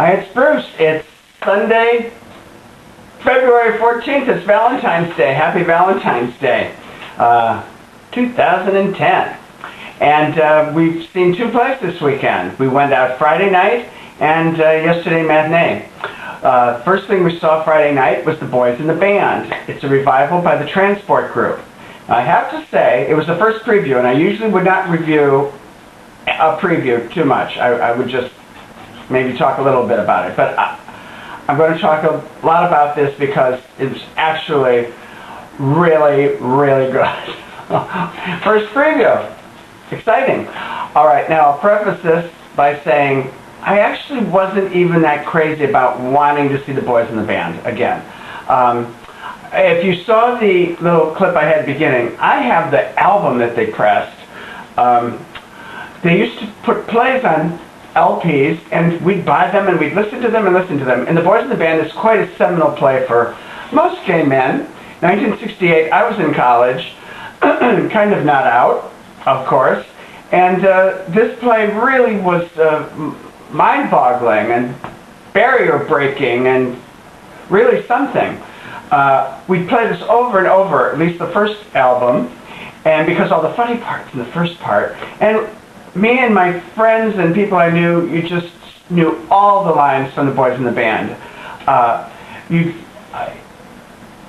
Hi, it's Bruce. It's Sunday, February 14th. It's Valentine's Day. Happy Valentine's Day, 2010. And we've seen two plays this weekend. We went out Friday night and yesterday matinee. First thing we saw Friday night was The Boys in the Band. It's a revival by the Transport Group. I have to say, it was the first preview, and I usually would not review a preview too much. I would just maybe talk a little bit about it. But I'm going to talk a lot about this because it's actually really, really good. First preview. Exciting. All right, now I'll preface this by saying I actually wasn't even that crazy about wanting to see The Boys in the Band again. If you saw the little clip I had at the beginning, I have the album that they pressed. They used to put plays on LPs, and we'd buy them, and we'd listen to them and listen to them. And The Boys in the Band is quite a seminal play for most gay men. 1968, I was in college, kind of not out, of course. And this play really was mind-boggling and barrier-breaking and really something. We'd play this over and over, at least the first album, and because all the funny parts in the first part. And me and my friends and people I knew, you just knew all the lines from The Boys in the Band.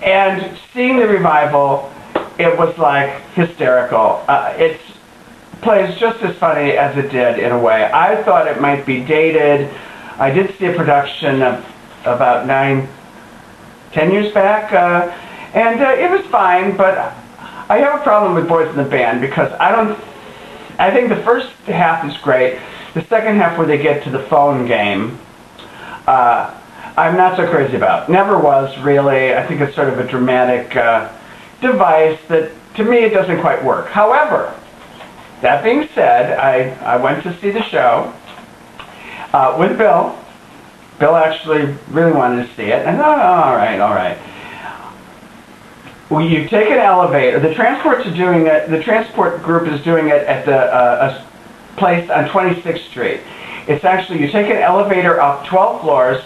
And seeing the revival, it was like hysterical. It plays just as funny as it did in a way. I thought it might be dated. I did see a production of about 10 years back, and it was fine, but I have a problem with Boys in the Band because I think the first half is great. The second half, where they get to the phone game, I'm not so crazy about. Never was, really. I think it's sort of a dramatic device that, to me, it doesn't quite work. However, that being said, I went to see the show with Bill. Bill actually really wanted to see it. And I thought, all right. Well, you take an elevator. The Transports are doing it. The Transport Group is doing it at a place on 26th Street. It's actually, you take an elevator up 12 floors,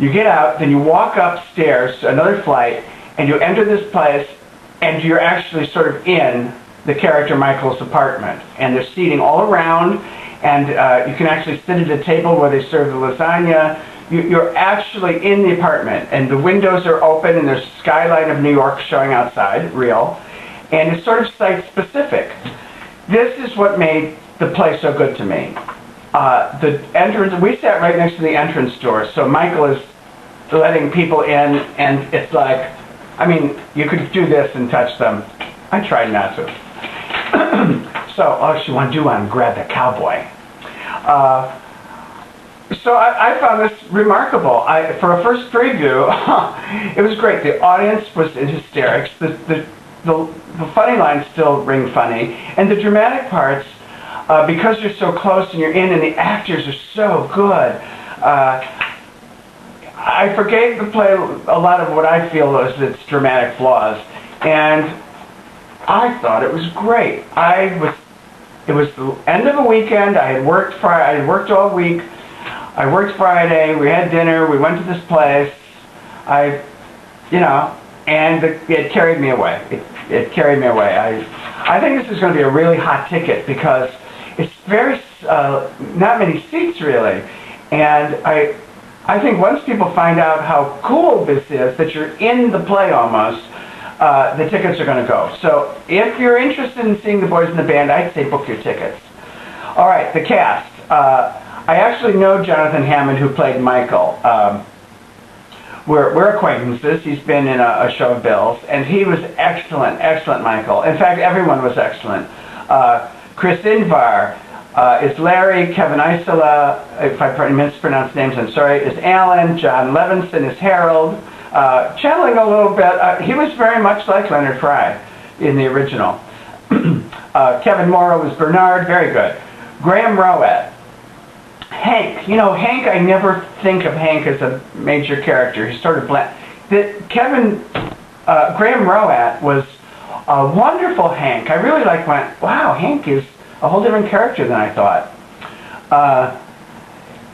you get out, then you walk upstairs to another flight, and you enter this place, and you're actually sort of in the character Michael's apartment. And there's seating all around, and you can actually sit at a table where they serve the lasagna. You're actually in the apartment, and the windows are open, and there's a skyline of New York showing outside, real, and it's sort of site-specific. This is what made the play so good to me. The entrance, we sat right next to the entrance door, so Michael is letting people in, and it's like, I mean, you could do this and touch them. I tried not to. So, all you want to do is grab the cowboy. So I found this remarkable. For a first preview, it was great. The audience was in hysterics. The funny lines still ring funny. And the dramatic parts, because you're so close and you're in and the actors are so good, I forgave the play a lot of what I feel is its dramatic flaws. And I thought it was great. It was the end of a weekend. I had worked all week. I worked Friday, we had dinner, we went to this place, and it carried me away. It carried me away. I think this is going to be a really hot ticket because it's very, not many seats really. And I think once people find out how cool this is, that you're in the play almost, the tickets are going to go. So if you're interested in seeing The Boys in the Band, I'd say book your tickets. All right, the cast. I actually know Jonathan Hammond, who played Michael. We're acquaintances. He's been in a show of Bill's, and he was excellent Michael. In fact, everyone was excellent. Chris Invar is Larry. Kevin Isola, if I mispronounce names, I'm sorry, is Alan. John Levinson is Harold. Channeling a little bit, he was very much like Leonard Fry in the original. Kevin Morrow was Bernard, very good. Graham Rowett. Hank, Hank, I never think of Hank as a major character. He's sort of bland. Graham Rowett was a wonderful Hank. I really wow, Hank is a whole different character than I thought.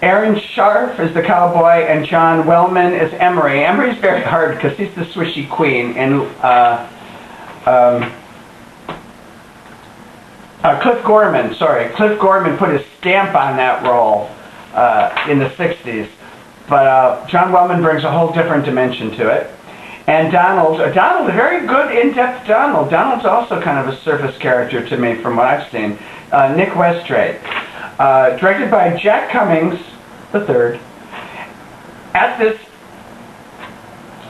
Aaron Scharf is the cowboy, and John Wellman is Emery. Emery's very hard because he's the swishy queen, and Cliff Gorman put his stamp on that role in the 60s. But John Wellman brings a whole different dimension to it. And Donald, a very good in-depth Donald. Donald's also kind of a surface character to me from what I've seen. Nick Westrate. Directed by Jack Cummings III. At this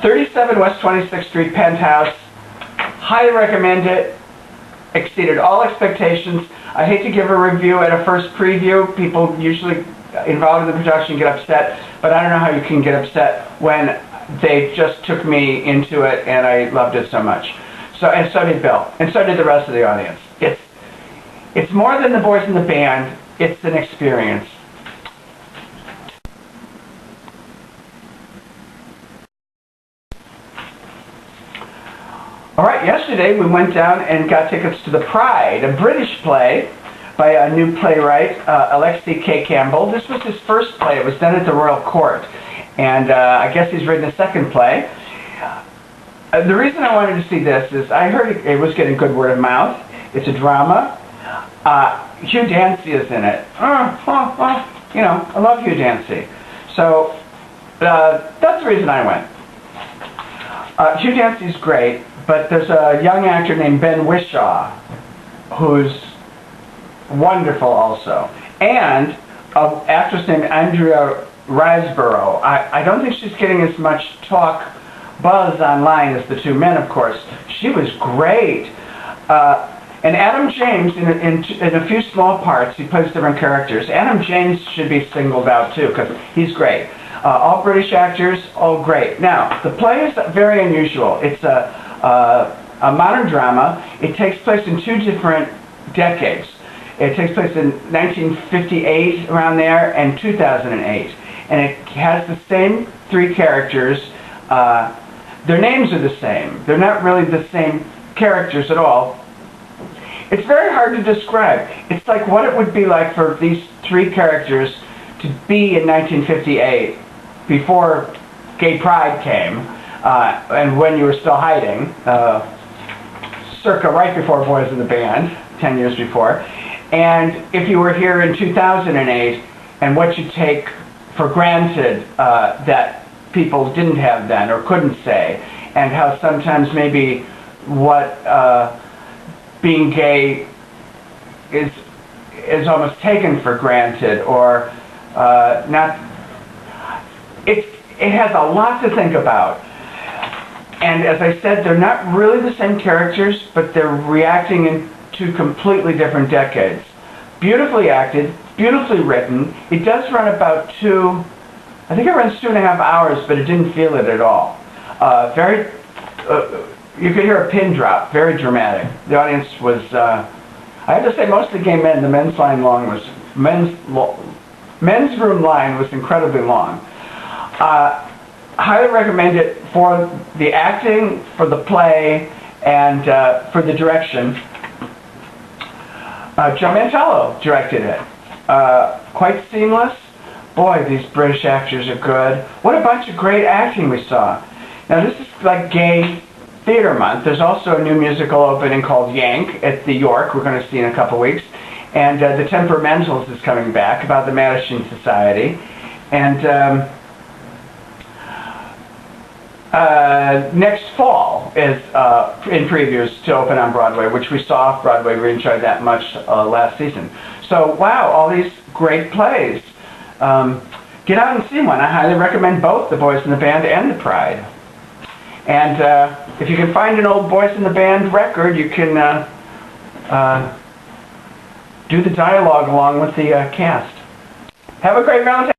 37 West 26th Street penthouse. Highly recommend it. Exceeded all expectations. I hate to give a review at a first preview. People usually involved in the production get upset, but I don't know how you can get upset when they just took me into it and I loved it so much. And so did Bill, and so did the rest of the audience. It's more than the boys in the band. It's an experience. All right, yesterday we went down and got tickets to The Pride, a British play by a new playwright, Alexei K. Campbell. This was his first play. It was done at the Royal Court, and I guess he's written a second play. The reason I wanted to see this is I heard it was getting good word of mouth. It's a drama. Hugh Dancy is in it. You know, I love Hugh Dancy. So that's the reason I went. Hugh Dancy's great. But there's a young actor named Ben Whishaw who's wonderful also. And an actress named Andrea Riseborough. I don't think she's getting as much buzz online as the two men, of course. She was great. And Adam James, in a few small parts, he plays different characters. Adam James should be singled out too, because he's great. All British actors, all great. Now, the play is very unusual. It's a modern drama. It takes place in two different decades. It takes place in 1958, around there, and 2008. And it has the same three characters. Their names are the same. They're not really the same characters at all. It's very hard to describe. It's like what it would be like for these three characters to be in 1958, before gay pride came, and when you were still hiding, circa right before Boys in the Band, 10 years before, and if you were here in 2008, and what you take for granted that people didn't have then or couldn't say, and how sometimes maybe what being gay is almost taken for granted, or not. It has a lot to think about. And as I said, they're not really the same characters, but they're reacting in two completely different decades. Beautifully acted, beautifully written. It does run about I think it runs 2.5 hours, but it didn't feel it at all. You could hear a pin drop, very dramatic. The audience was, I have to say, mostly gay men. The men's room line was incredibly long. Highly recommend it for the acting, for the play, and for the direction. Joe Mantello directed it. Quite seamless. Boy, these British actors are good. What a bunch of great acting we saw. Now this is like Gay Theater Month. There's also a new musical opening called Yank at the York we're going to see in a couple weeks. And The Temperamentals is coming back, about the Mattachine Society. And next fall is in previews to open on Broadway, which we saw off-Broadway. We enjoyed that much last season. So, wow, all these great plays. Get out and see one. I highly recommend both The Boys in the Band and The Pride. And if you can find an old Boys in the Band record, you can do the dialogue along with the cast. Have a great Valentine's